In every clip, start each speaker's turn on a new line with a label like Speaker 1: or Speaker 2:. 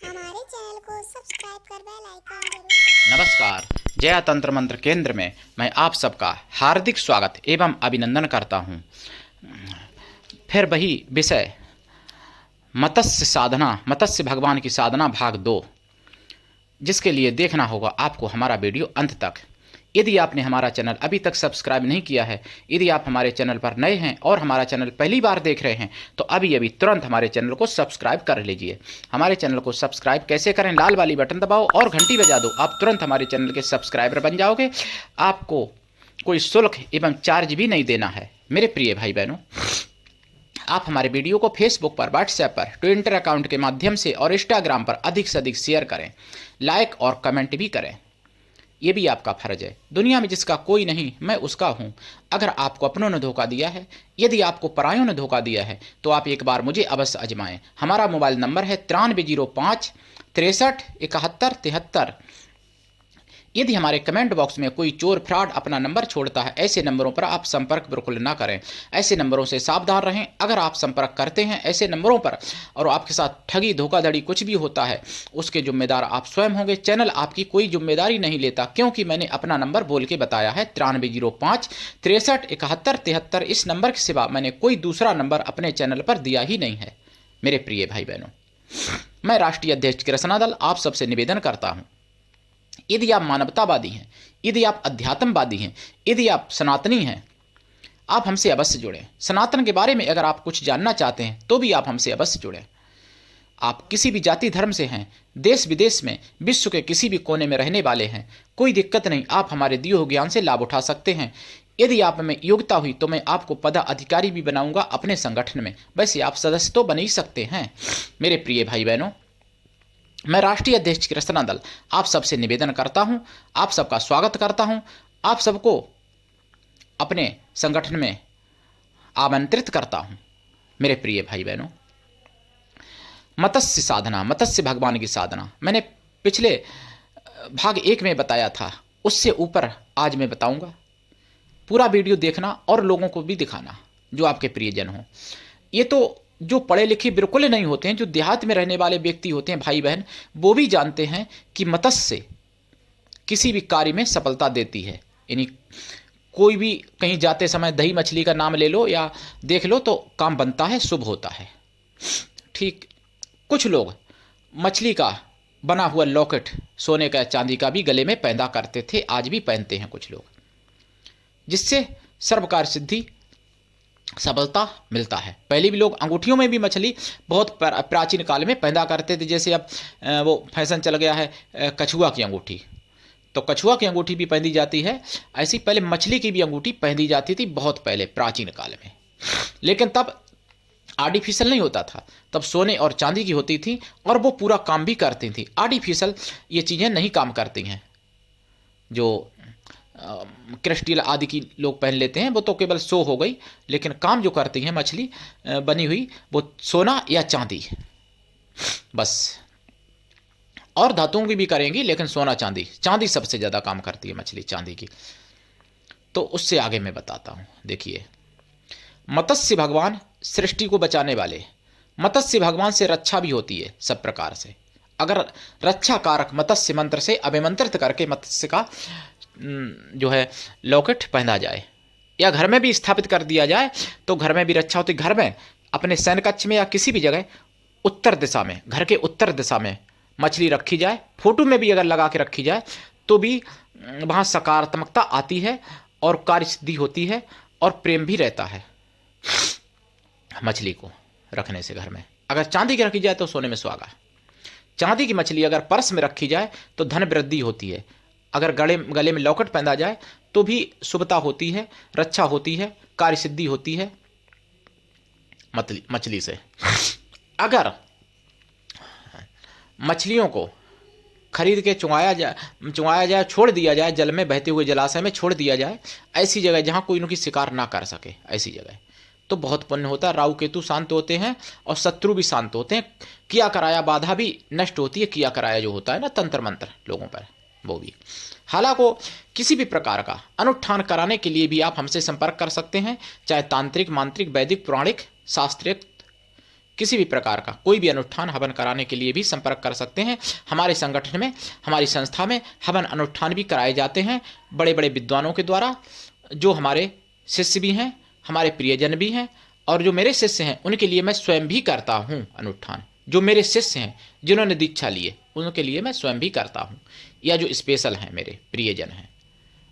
Speaker 1: हमारे चैनल को सब्सक्राइब कर बेल आइकन जरूर दबाएं।
Speaker 2: नमस्कार, जया तंत्र मंत्र केंद्र में मैं आप सबका हार्दिक स्वागत एवं अभिनंदन करता हूँ। फिर वही विषय मत्स्य साधना, मत्स्य भगवान की साधना भाग 2, जिसके लिए देखना होगा आपको हमारा वीडियो अंत तक। यदि आपने हमारा चैनल अभी तक सब्सक्राइब नहीं किया है, यदि आप हमारे चैनल पर नए हैं और हमारा चैनल पहली बार देख रहे हैं, तो अभी अभी तुरंत हमारे चैनल को सब्सक्राइब कर लीजिए। हमारे चैनल को सब्सक्राइब कैसे करें? लाल वाली बटन दबाओ और घंटी बजा दो। आप तुरंत हमारे चैनल के सब्सक्राइबर बन जाओगे। आपको कोई शुल्क एवं चार्ज भी नहीं देना है। मेरे प्रिय भाई बहनों, आप हमारे वीडियो को फेसबुक पर, व्हाट्सएप पर, ट्विटर अकाउंट के माध्यम से और इंस्टाग्राम पर अधिक से अधिक शेयर करें, लाइक और कमेंट भी करें। ये भी आपका फर्ज है। दुनिया में जिसका कोई नहीं, मैं उसका हूँ। अगर आपको अपनों ने धोखा दिया है, यदि आपको परायों ने धोखा दिया है, तो आप एक बार मुझे अवश्य आजमाएं। हमारा मोबाइल नंबर है 9305 63 71 73। यदि हमारे कमेंट बॉक्स में कोई चोर फ्रॉड अपना नंबर छोड़ता है, ऐसे नंबरों पर आप संपर्क बिल्कुल ना करें। ऐसे नंबरों से सावधान रहें। अगर आप संपर्क करते हैं ऐसे नंबरों पर और आपके साथ ठगी, धोखाधड़ी कुछ भी होता है, उसके जिम्मेदार आप स्वयं होंगे। चैनल आपकी कोई जिम्मेदारी नहीं लेता, क्योंकि मैंने अपना नंबर बोल के बताया है 9305 63 71 73। इस नंबर के सिवा मैंने कोई दूसरा नंबर अपने चैनल पर दिया ही नहीं है। मेरे प्रिय भाई बहनों, मैं राष्ट्रीय अध्यक्ष कृष्णा दल आप सबसे निवेदन करता हूं, यदि आप मानवतावादी हैं, यदि आप अध्यात्मवादी हैं, यदि आप सनातनी हैं, आप हमसे अवश्य जुड़ें। सनातन के बारे में अगर आप कुछ जानना चाहते हैं तो भी आप हमसे अवश्य जुड़ें। आप किसी भी जाति धर्म से हैं, देश विदेश में, विश्व के किसी भी कोने में रहने वाले हैं, कोई दिक्कत नहीं। आप हमारे दिए हुए ज्ञान से लाभ उठा सकते हैं। यदि आप में योग्यता हुई तो मैं आपको पदाधिकारी भी बनाऊंगा अपने संगठन में। वैसे आप सदस्य तो बन ही सकते हैं। मेरे प्रिय भाई बहनों, मैं राष्ट्रीय अध्यक्ष कृष्णा दल आप सबसे निवेदन करता हूं, आप सबका स्वागत करता हूं, आप सबको अपने संगठन में आमंत्रित करता हूं। मेरे प्रिय भाई बहनों, मत्स्य साधना, मत्स्य भगवान की साधना मैंने पिछले भाग 1 में बताया था, उससे ऊपर आज मैं बताऊंगा। पूरा वीडियो देखना और लोगों को भी दिखाना जो आपके प्रियजन हो। ये तो जो पढ़े लिखे बिल्कुल नहीं होते हैं, जो देहात में रहने वाले व्यक्ति होते हैं, भाई बहन, वो भी जानते हैं कि मत्स्य किसी भी कार्य में सफलता देती है। यानी कोई भी कहीं जाते समय दही मछली का नाम ले लो या देख लो तो काम बनता है, शुभ होता है। ठीक, कुछ लोग मछली का बना हुआ लॉकेट, सोने का चांदी का भी गले में पहना करते थे, आज भी पहनते हैं कुछ लोग, जिससे सर्वकार्य सिद्धि, सफलता मिलता है। पहले भी लोग अंगूठियों में भी मछली बहुत प्राचीन काल में पहना करते थे। जैसे अब वो फैशन चल गया है कछुआ की अंगूठी, तो कछुआ की अंगूठी भी पहनी जाती है। ऐसी पहले मछली की भी अंगूठी पहनी जाती थी, बहुत पहले प्राचीन काल में। लेकिन तब आर्टिफिशियल नहीं होता था, तब सोने और चांदी की होती थी और वो पूरा काम भी करती थी। आर्टिफिशियल ये चीज़ें नहीं काम करती हैं। जो क्रिस्टल आदि की लोग पहन लेते हैं, वो तो केवल शो हो गई, लेकिन काम जो करती हैं मछली बनी हुई, वो सोना या चांदी बस। और धातुओं की भी करेंगी, लेकिन सोना चांदी, चांदी सबसे ज़्यादा काम करती है मछली, चांदी की। तो उससे आगे मैं बताता हूँ। देखिए, मत्स्य भगवान सृष्टि को बचाने वाले, मत्स्य भगवान से रक्षा भी होती है सब प्रकार से। अगर रक्षा कारक मत्स्य मंत्र से अभिमंत्रित करके मत्स्य का जो है लॉकेट पहना जाए या घर में भी स्थापित कर दिया जाए तो घर में भी रक्षा होती। घर में, अपने सैन्य कक्ष में या किसी भी जगह उत्तर दिशा में, घर के उत्तर दिशा में मछली रखी जाए, फोटो में भी अगर लगा के रखी जाए तो भी वहाँ सकारात्मकता आती है और कार्य सिद्धि होती है और प्रेम भी रहता है। मछली को रखने से घर में, अगर चांदी की रखी जाए तो सोने में सुहागा। चांदी की मछली अगर पर्स में रखी जाए तो धन वृद्धि होती है। अगर गले में लॉकेट पहना जाए तो भी शुभता होती है, रक्षा होती है, कार्य सिद्धि होती है मछली से। अगर मछलियों को खरीद के चुंगाया जाए, छोड़ दिया जाए, जल में बहते हुए जलाशय में छोड़ दिया जाए, ऐसी जगह जहाँ कोई उनकी शिकार ना कर सके, ऐसी जगह, तो बहुत पुण्य होता है। राहु केतु शांत होते हैं और शत्रु भी शांत होते हैं। किया कराया बाधा भी नष्ट होती है। किया कराया जो होता है ना तंत्र मंत्र लोगों पर, वो भी। हालांकि किसी भी प्रकार का अनुष्ठान कराने के लिए भी आप हमसे संपर्क कर सकते हैं, चाहे तांत्रिक, मांत्रिक, वैदिक, पौराणिक, शास्त्रीय, किसी भी प्रकार का कोई भी अनुष्ठान हवन कराने के लिए भी संपर्क कर सकते हैं। हमारे संगठन में, हमारी संस्था में हवन अनुष्ठान भी कराए जाते हैं बड़े बड़े विद्वानों के द्वारा, जो हमारे शिष्य भी हैं, हमारे प्रियजन भी हैं, और जो मेरे शिष्य हैं उनके लिए मैं स्वयं भी करता हूँ अनुष्ठान। जो मेरे शिष्य हैं जिन्होंने दीक्षा ली है उनके लिए मैं स्वयं भी करता हूँ, या जो स्पेशल हैं मेरे प्रियजन हैं।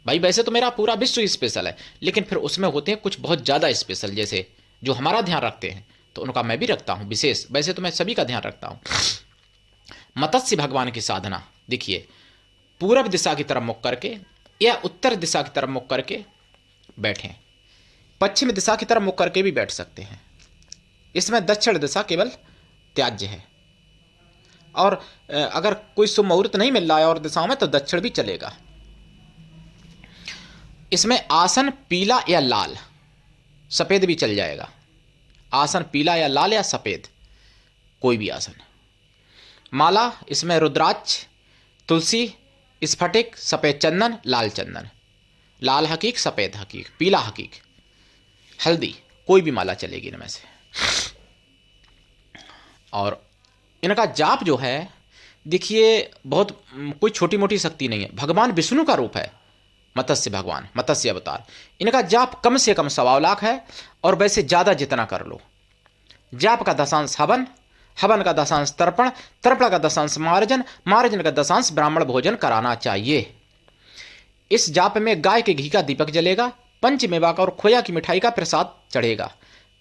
Speaker 2: भाई वैसे तो मेरा पूरा विश्व स्पेशल है, लेकिन फिर उसमें होते हैं कुछ बहुत ज़्यादा स्पेशल, जैसे जो हमारा ध्यान रखते हैं, तो उनका मैं भी रखता हूँ विशेष। वैसे तो मैं सभी का ध्यान रखता हूँ। मत्स्य भगवान की साधना देखिए, पूरब दिशा की तरफ मुख करके या उत्तर दिशा की तरफ मुख करके बैठें, पश्चिम दिशा की तरफ मुख करके भी बैठ सकते हैं। इसमें दक्षिण दिशा केवल त्याज्य है, और अगर कोई शुभ मुहूर्त नहीं मिल रहा है और दिशाओं में तो दक्षिण भी चलेगा। इसमें आसन पीला या लाल, सफ़ेद भी चल जाएगा। आसन पीला या लाल या सफ़ेद, कोई भी आसन। माला इसमें रुद्राक्ष, तुलसी, स्फटिक, सफ़ेद चंदन, लाल चंदन, लाल हकीक, सफ़ेद हकीक, पीला हकीक, हल्दी, कोई भी माला चलेगी इनमें से। और इनका जाप जो है देखिए, बहुत कोई छोटी मोटी शक्ति नहीं है, भगवान विष्णु का रूप है मत्स्य भगवान, मत्स्य अवतार। इनका जाप कम से कम 1.25 लाख है, और वैसे ज़्यादा जितना कर लो। जाप का दशांश हवन, हवन का दशांश तर्पण, तर्पण का दशांश मार्जन, मार्जन का दशांश ब्राह्मण भोजन कराना चाहिए। इस जाप में गाय के घी का दीपक जलेगा, पंचमेवा का और खोया की मिठाई का प्रसाद चढ़ेगा।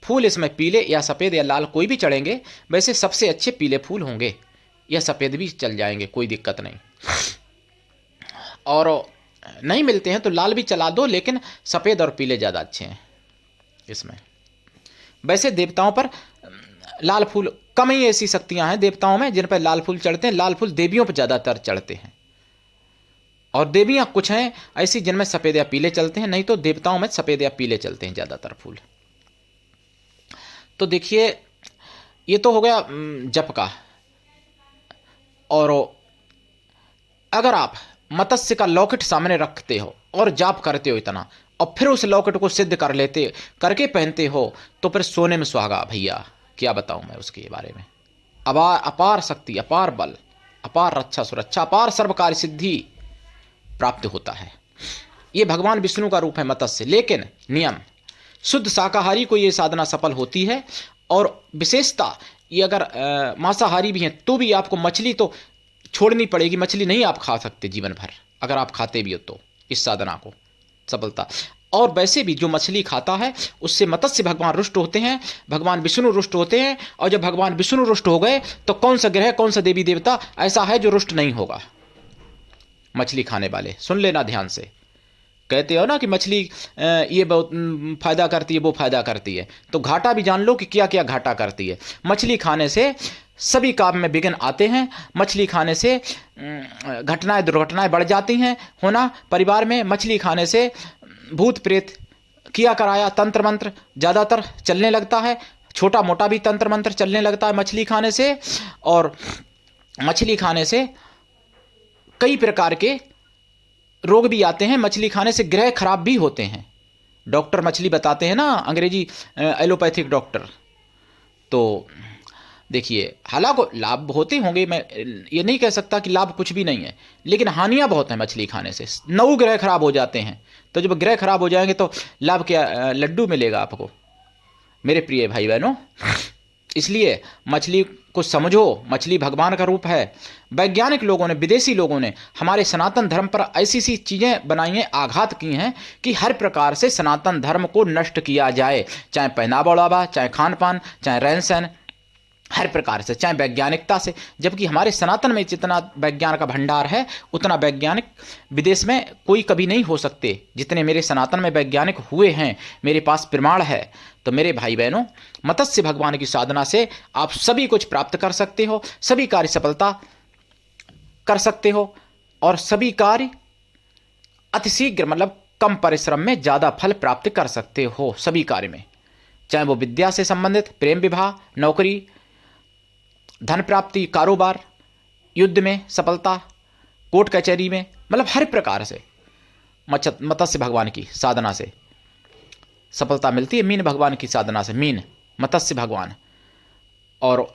Speaker 2: फूल इसमें पीले या सफ़ेद या लाल कोई भी चढ़ेंगे, वैसे सबसे अच्छे पीले फूल होंगे, या सफ़ेद भी चल जाएंगे, कोई दिक्कत नहीं। और नहीं मिलते हैं तो लाल भी चला दो, लेकिन सफ़ेद और पीले ज़्यादा अच्छे हैं इसमें। वैसे देवताओं पर लाल फूल, कम ही ऐसी शक्तियां हैं देवताओं में जिन पर लाल फूल चढ़ते हैं। लाल फूल देवियों पर ज़्यादातर चढ़ते हैं, और देवियां कुछ हैं ऐसी जिनमें सफ़ेद या पीले चलते हैं, नहीं तो देवताओं में सफ़ेद या पीले चलते हैं ज़्यादातर फूल। तो देखिए, ये तो हो गया जप का। और अगर आप मत्स्य का लॉकेट सामने रखते हो और जाप करते हो इतना, और फिर उस लॉकेट को सिद्ध कर लेते करके पहनते हो, तो फिर सोने में सुहागा भैया, क्या बताऊं मैं उसके बारे में। अपार शक्ति, अपार बल, अपार रक्षा सुरक्षा, अपार सर्वकार्य सिद्धि प्राप्त होता है। ये भगवान विष्णु का रूप है मत्स्य। लेकिन नियम, शुद्ध शाकाहारी को ये साधना सफल होती है। और विशेषता ये, अगर मांसाहारी भी हैं तो भी आपको मछली तो छोड़नी पड़ेगी, मछली नहीं आप खा सकते जीवन भर, अगर आप खाते भी हो तो इस साधना को सफलता। और वैसे भी जो मछली खाता है उससे मत्स्य भगवान रुष्ट होते हैं, भगवान विष्णु रुष्ट होते हैं। और जब भगवान विष्णु रुष्ट हो गए तो कौन सा ग्रह, कौन सा देवी देवता ऐसा है जो रुष्ट नहीं होगा मछली खाने वाले। सुन लेना ध्यान से। कहते हो ना कि मछली ये बहुत फ़ायदा करती है, वो फ़ायदा करती है, तो घाटा भी जान लो कि क्या क्या घाटा करती है। मछली खाने से सभी काम में विघ्न आते हैं। मछली खाने से घटनाएं, दुर्घटनाएं बढ़ जाती हैं होना परिवार में। मछली खाने से भूत प्रेत किया कराया तंत्र मंत्र ज़्यादातर चलने लगता है, छोटा मोटा भी तंत्र मंत्र चलने लगता है मछली खाने से। और मछली खाने से कई प्रकार के रोग भी आते हैं। मछली खाने से ग्रह खराब भी होते हैं, डॉक्टर मछली बताते हैं ना, अंग्रेजी एलोपैथिक डॉक्टर। तो देखिए, हालांकि लाभ होते होंगे, मैं ये नहीं कह सकता कि लाभ कुछ भी नहीं है, लेकिन हानियां बहुत हैं मछली खाने से। 9 ग्रह खराब हो जाते हैं, तो जब ग्रह खराब हो जाएंगे तो लाभ क्या, लड्डू मिलेगा आपको मेरे प्रिय भाई बहनों। इसलिए मछली को समझो, मछली भगवान का रूप है। वैज्ञानिक लोगों ने, विदेशी लोगों ने हमारे सनातन धर्म पर ऐसी सी चीज़ें बनाई हैं, आघात की हैं कि हर प्रकार से सनातन धर्म को नष्ट किया जाए, चाहे पहनावा ओढ़ावा, चाहे खान पान, चाहे रहन सहन, हर प्रकार से, चाहे वैज्ञानिकता से। जबकि हमारे सनातन में जितना वैज्ञान का भंडार है उतना वैज्ञानिक विदेश में कोई कभी नहीं हो सकते जितने मेरे सनातन में वैज्ञानिक हुए हैं। मेरे पास प्रमाण है। तो मेरे भाई बहनों, मत्स्य भगवान की साधना से आप सभी कुछ प्राप्त कर सकते हो, सभी कार्य सफलता कर सकते हो, और सभी कार्य अतिशीघ्र, मतलब कम परिश्रम में ज़्यादा फल प्राप्त कर सकते हो सभी कार्य में, चाहे वो विद्या से संबंधित, प्रेम विवाह, नौकरी, धन प्राप्ति, कारोबार, युद्ध में सफलता, कोर्ट कचहरी में, मतलब हर प्रकार से मत्स्य भगवान की साधना से सफलता मिलती है। मीन भगवान की साधना से, मीन मत्स्य भगवान और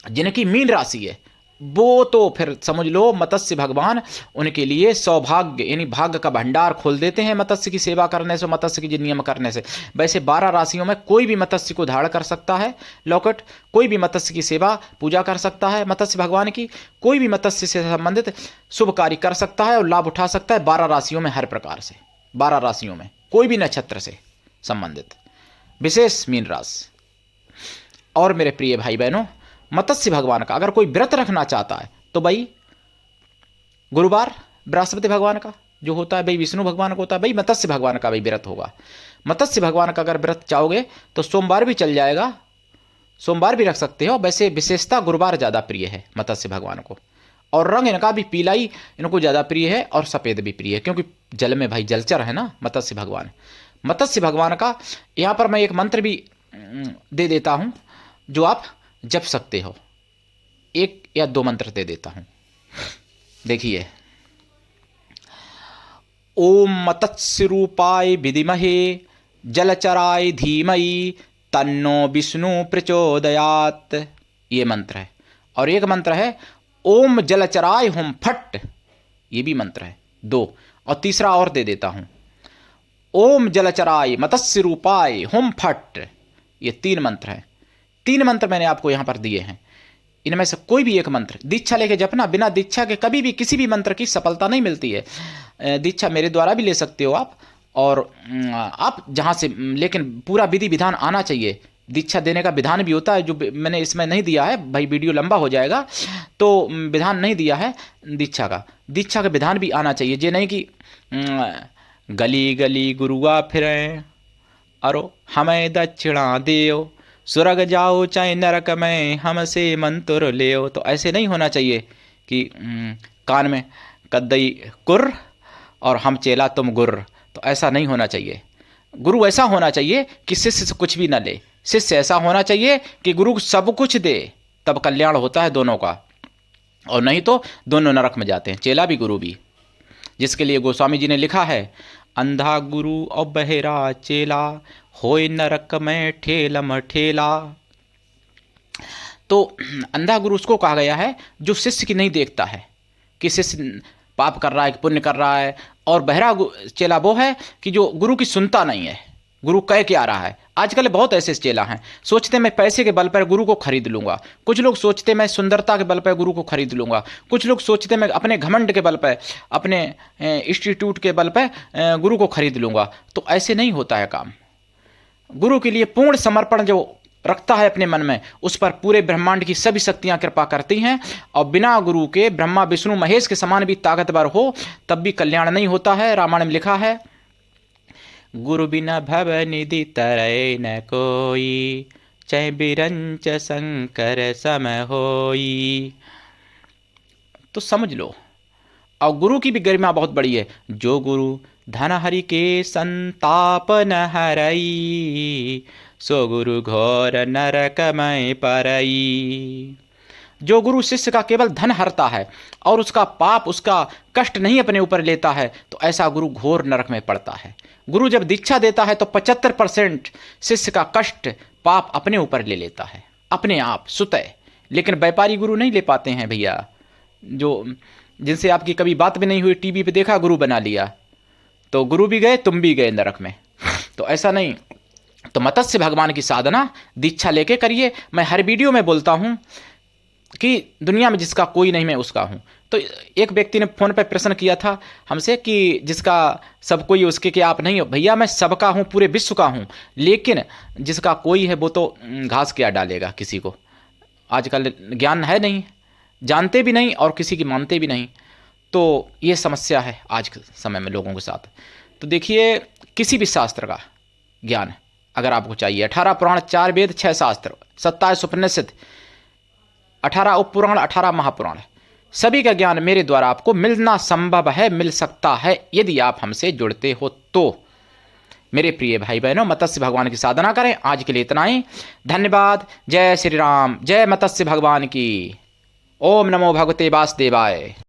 Speaker 2: जिनकी मीन राशि है वो तो फिर समझ लो मत्स्य भगवान उनके लिए सौभाग्य यानी भाग्य का भंडार खोल देते हैं मत्स्य की सेवा करने से, मत्स्य की नियम करने से। वैसे 12 राशियों में कोई भी मत्स्य को धारण कर सकता है लॉकेट, कोई भी मत्स्य की सेवा पूजा कर सकता है मत्स्य भगवान की, कोई भी मत्स्य से संबंधित शुभ कार्य कर सकता है और लाभ उठा सकता है 12 राशियों में, हर प्रकार से 12 राशियों में कोई भी नक्षत्र से संबंधित, विशेष मीन राशि। और मेरे प्रिय भाई बहनों, मत्स्य भगवान का अगर कोई व्रत रखना चाहता है तो भाई गुरुवार बृहस्पति भगवान का जो होता है, भाई विष्णु भगवान का होता है, भाई मत्स्य भगवान का भाई व्रत होगा। मत्स्य भगवान का अगर व्रत चाहोगे तो सोमवार भी चल जाएगा, सोमवार भी रख सकते हो। वैसे विशेषता गुरुवार ज़्यादा प्रिय है मत्स्य भगवान को, और रंग इनका भी पीलाई इनको ज़्यादा प्रिय है और सफ़ेद भी प्रिय है, क्योंकि जल में भाई जलचर है ना मत्स्य भगवान। मत्स्य भगवान का यहाँ पर मैं एक मंत्र भी दे देता हूँ जो आप जप सकते हो, 1 या 2 मंत्र दे देता हूं। देखिए, ओम मत्स्य रूपाय विद्महे जलचराय धीमहि तन्नो विष्णु प्रचोदयात्, ये मंत्र है। और एक मंत्र है ओम जलचराय हुम फट, ये भी मंत्र है 2। और तीसरा और दे देता हूं, ओम जलचराय मत्स्य रूपाय हुम फट, ये 3 मंत्र है। 3 मंत्र मैंने आपको यहाँ पर दिए हैं, इनमें से कोई भी एक मंत्र दीक्षा लेके जपना। बिना दीक्षा के कभी भी किसी भी मंत्र की सफलता नहीं मिलती है। दीक्षा मेरे द्वारा भी ले सकते हो आप, और आप जहाँ से, लेकिन पूरा विधि विधान आना चाहिए। दीक्षा देने का विधान भी होता है जो मैंने इसमें नहीं दिया है, भाई वीडियो लंबा हो जाएगा तो विधान नहीं दिया है दीक्षा का। दीक्षा का विधान भी आना चाहिए, ये नहीं कि गली गली गुरुआ फिरें अरो हमें दक्षिणा देओ, स्वर्ग जाओ चाहे नरक में हमसे मंत्र ले। तो ऐसे नहीं होना चाहिए कि कान में कद्दई कुर्र और हम चेला तुम गुर्र, तो ऐसा नहीं होना चाहिए। गुरु ऐसा होना चाहिए कि शिष्य से कुछ भी न ले, शिष्य ऐसा होना चाहिए कि गुरु सब कुछ दे, तब कल्याण होता है दोनों का, और नहीं तो दोनों नरक में जाते हैं, चेला भी गुरु भी। जिसके लिए गोस्वामी जी ने लिखा है, अंधा गुरु और बहेरा चेला होए नरक में ठेलम ठेला। तो अंधा गुरु उसको कहा गया है जो शिष्य की नहीं देखता है कि शिष्य पाप कर रहा है कि पुण्य कर रहा है, और बहरा चेला वो है कि जो गुरु की सुनता नहीं है, गुरु कह के आ रहा है। आजकल बहुत ऐसे चेला हैं, सोचते मैं पैसे के बल पर गुरु को खरीद लूंगा, कुछ लोग सोचते मैं सुंदरता के बल पर गुरु को खरीद लूंगा, कुछ लोग सोचते मैं अपने घमंड के बल पर, अपने इंस्टीट्यूट के बल पर गुरु को खरीद लूंगा। तो ऐसे नहीं होता है काम। गुरु के लिए पूर्ण समर्पण जो रखता है अपने मन में, उस पर पूरे ब्रह्मांड की सभी शक्तियां कृपा करती हैं, और बिना गुरु के ब्रह्मा विष्णु महेश के समान भी ताकतवर हो तब भी कल्याण नहीं होता है। रामायण में लिखा है, गुरु बिना भव निधि तरय न कोई, चै बिरंच शंकर सम होई। तो समझ लो, और गुरु की भी गरिमा बहुत बड़ी है। जो गुरु धन हरि के संताप न हरई, सो गुरु घोर नरकमय परई। जो गुरु शिष्य का केवल धन हरता है और उसका पाप, उसका कष्ट नहीं अपने ऊपर लेता है, तो ऐसा गुरु घोर नरक में पड़ता है। गुरु जब दीक्षा देता है तो 75% शिष्य का कष्ट पाप अपने ऊपर ले लेता है, अपने आप स्वतः। लेकिन व्यापारी गुरु नहीं ले पाते हैं भैया, जो जिनसे आपकी कभी बात भी नहीं हुई, टीवी पे देखा गुरु बना लिया, तो गुरु भी गए तुम भी गए नरक में। तो ऐसा नहीं। तो मत्स्य भगवान की साधना दीक्षा लेके करिए। मैं हर वीडियो में बोलता हूँ कि दुनिया में जिसका कोई नहीं मैं उसका हूँ। तो एक व्यक्ति ने फ़ोन पर प्रश्न किया था हमसे कि जिसका सब कोई उसके क्या आप नहीं हो। भैया मैं सबका हूँ, पूरे विश्व का हूँ, लेकिन जिसका कोई है वो तो घास क्या डालेगा किसी को। आजकल ज्ञान है नहीं, जानते भी नहीं और किसी की मानते भी नहीं। तो ये समस्या है आज के समय में लोगों के साथ। तो देखिए, किसी भी शास्त्र का ज्ञान अगर आपको चाहिए, 18 पुराण, 4 वेद, 6 शास्त्र, 27 उपनिषद, 18 उपपुराण, 18 महापुराण, सभी का ज्ञान मेरे द्वारा आपको मिलना संभव है, मिल सकता है यदि आप हमसे जुड़ते हो तो। मेरे प्रिय भाई बहनों, मत्स्य भगवान की साधना करें। आज के लिए इतना ही, धन्यवाद। जय श्री राम, जय मत्स्य भगवान की। ओम नमो भगवते वासुदेवाय।